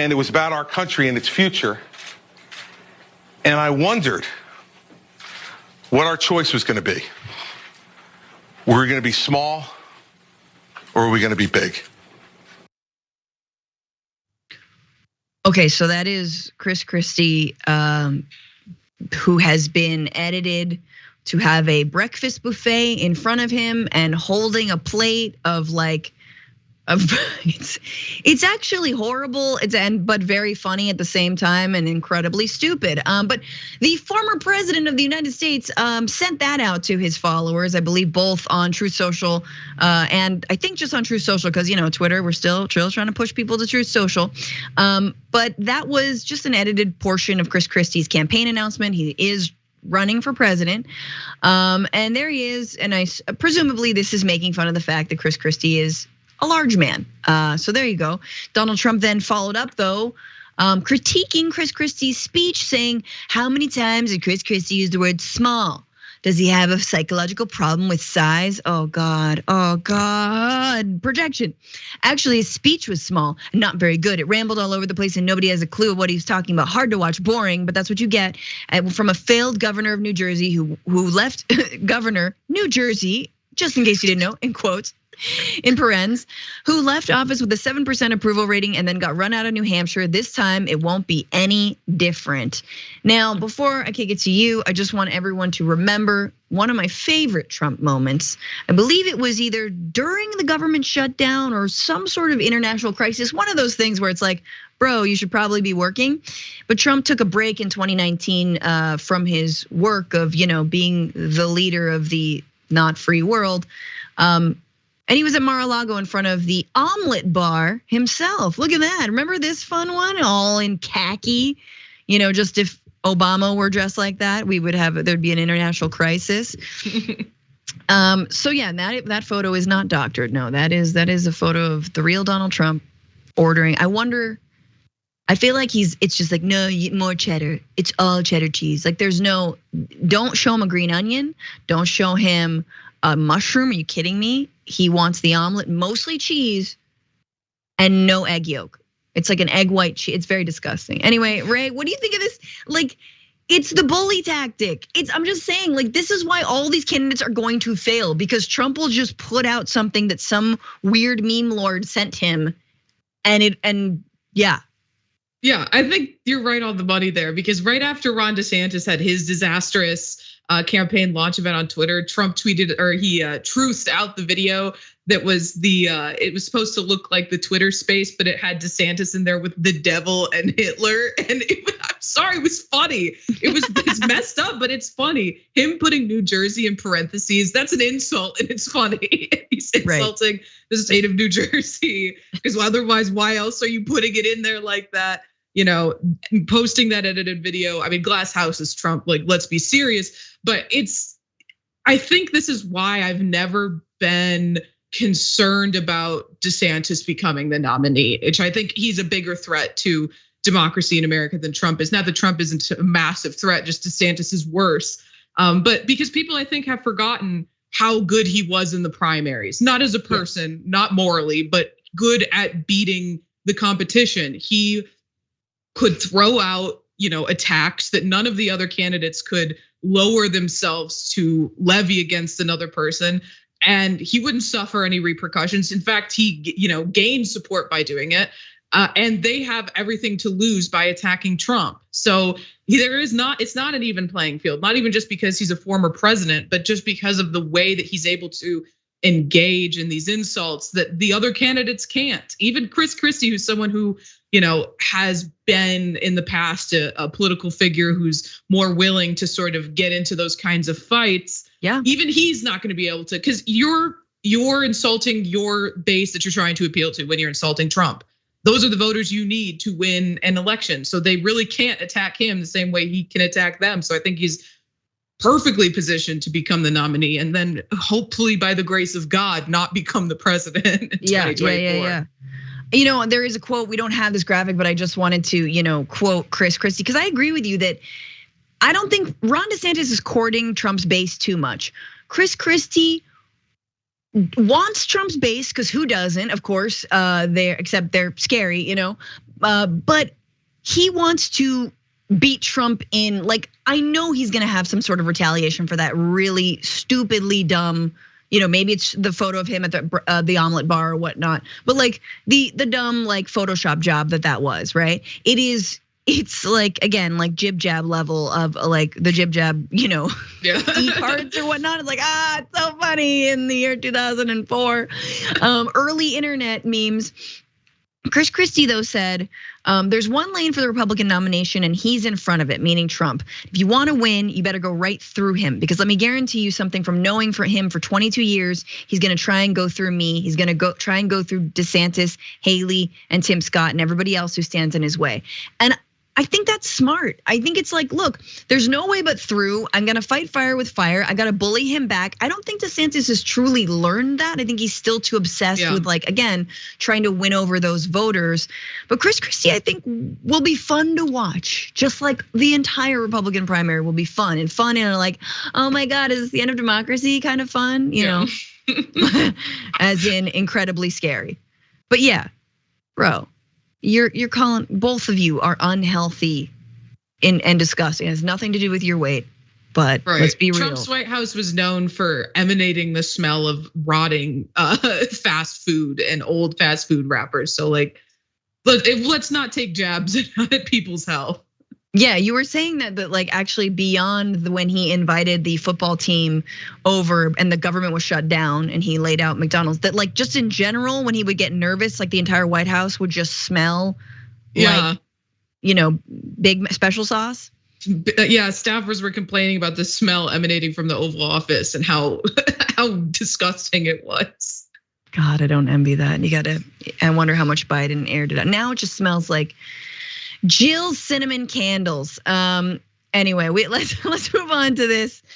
and it was about our country and its future. And I wondered what our choice was going to be. Were we going to be small, or are we going to be big? Okay, so that is Chris Christie, who has been edited to have a breakfast buffet in front of him and holding a plate of it's actually horrible, but very funny at the same time and incredibly stupid. But the former president of the United States sent that out to his followers, I believe both on Truth Social and I think just on Truth Social, because Twitter, we're still trying to push people to Truth Social. But that was just an edited portion of Chris Christie's campaign announcement. He is running for president, and there he is. And presumably this is making fun of the fact that Chris Christie is a large man. So there you go. Donald Trump then followed up though, critiquing Chris Christie's speech, saying, how many times did Chris Christie use the word small? Does he have a psychological problem with size? Oh God, projection. Actually, his speech was small and not very good. It rambled all over the place and nobody has a clue of what he was talking about. Hard to watch, boring, but that's what you get from a failed governor of New Jersey who left governor New Jersey, just in case you didn't know, in quotes, in parens, who left office with a 7% approval rating and then got run out of New Hampshire. This time it won't be any different. Now, before I kick it to you, I just want everyone to remember one of my favorite Trump moments. I believe it was either during the government shutdown or some sort of international crisis. One of those things where it's like, bro, you should probably be working. But Trump took a break in 2019 from his work of, being the leader of the not free world. And he was at Mar-a-Lago in front of the omelet bar himself. Look at that. Remember this fun one? All in khaki. Just if Obama were dressed like that, there'd be an international crisis. So yeah, that photo is not doctored. No, that is a photo of the real Donald Trump ordering. I feel like it's just like, no, more cheddar. It's all cheddar cheese. Like don't show him a green onion. Don't show him a mushroom. Are you kidding me? He wants the omelet, mostly cheese and no egg yolk. It's like an egg white cheese. It's very disgusting. Anyway, Ray, what do you think of this? It's the bully tactic. I'm just saying, this is why all these candidates are going to fail, because Trump will just put out something that some weird meme lord sent him, and yeah. Yeah, I think you're right on the money there, because right after Ron DeSantis had his disastrous campaign launch event on Twitter, Trump tweeted, or he truthed out the video that was it was supposed to look like the Twitter space, but it had DeSantis in there with the devil and Hitler. And I'm sorry, it was funny. It's messed up, but it's funny. Him putting New Jersey in parentheses, that's an insult and it's funny. He's insulting the state of New Jersey, because otherwise, why else are you putting it in there like that? Posting that edited video. I mean, glass house is Trump, let's be serious. But I think this is why I've never been concerned about DeSantis becoming the nominee, which I think he's a bigger threat to democracy in America than Trump is. Not that Trump isn't a massive threat, just DeSantis is worse. But because people, I think, have forgotten how good he was in the primaries, not as a person, not morally, but good at beating the competition. He could throw out, attacks that none of the other candidates could lower themselves to levy against another person, and he wouldn't suffer any repercussions. In fact, he, gained support by doing it, and they have everything to lose by attacking Trump. So it's not an even playing field, not even just because he's a former president, but just because of the way that he's able to engage in these insults that the other candidates can't. Even Chris Christie, who's someone who, has been in the past a political figure who's more willing to sort of get into those kinds of fights. Yeah. Even he's not going to be able to, because you're insulting your base that you're trying to appeal to when you're insulting Trump. Those are the voters you need to win an election. So they really can't attack him the same way he can attack them. So I think he's perfectly positioned to become the nominee, and then hopefully by the grace of God, not become the president in 2024. Yeah. There is a quote, we don't have this graphic, but I just wanted to, quote Chris Christie, because I agree with you that I don't think Ron DeSantis is courting Trump's base too much. Chris Christie wants Trump's base, because who doesn't? Of course, except they're scary, But he wants to beat Trump in, like, I know he's gonna have some sort of retaliation for that really stupidly dumb, maybe it's the photo of him at the omelet bar or whatnot, but like the dumb like Photoshop job that was, right? It's like, again, like jib jab level of like the jib jab, e-cards or whatnot. It's like, it's so funny in the year 2004. Early internet memes. Chris Christie, though, said, there's one lane for the Republican nomination and he's in front of it, meaning Trump. If you want to win, you better go right through him, because let me guarantee you something from knowing for him for 22 years, he's gonna try and go through me. He's gonna try and go through DeSantis, Haley, and Tim Scott and everybody else who stands in his way. And I think that's smart. I think it's like, look, there's no way but through. I'm gonna fight fire with fire. I gotta bully him back. I don't think DeSantis has truly learned that. I think he's still too obsessed with, like, again, trying to win over those voters. But Chris Christie, I think, will be fun to watch. Just like the entire Republican primary will be fun in like, oh my God, is this the end of democracy kind of fun? As in incredibly scary. But yeah, bro. You're calling, both of you are unhealthy and disgusting. It has nothing to do with your weight, but let's be real. Trump's White House was known for emanating the smell of rotting fast food and old fast food wrappers. So like, let's not take jabs at people's health. Yeah, you were saying that like actually beyond when he invited the football team over and the government was shut down and he laid out McDonald's, that like just in general when he would get nervous, like the entire White House would just smell like, big special sauce. Yeah, staffers were complaining about the smell emanating from the Oval Office and how disgusting it was. God, I don't envy that. I wonder how much Biden aired it out. Now it just smells like Jill's cinnamon candles. Anyway, let's move on to this.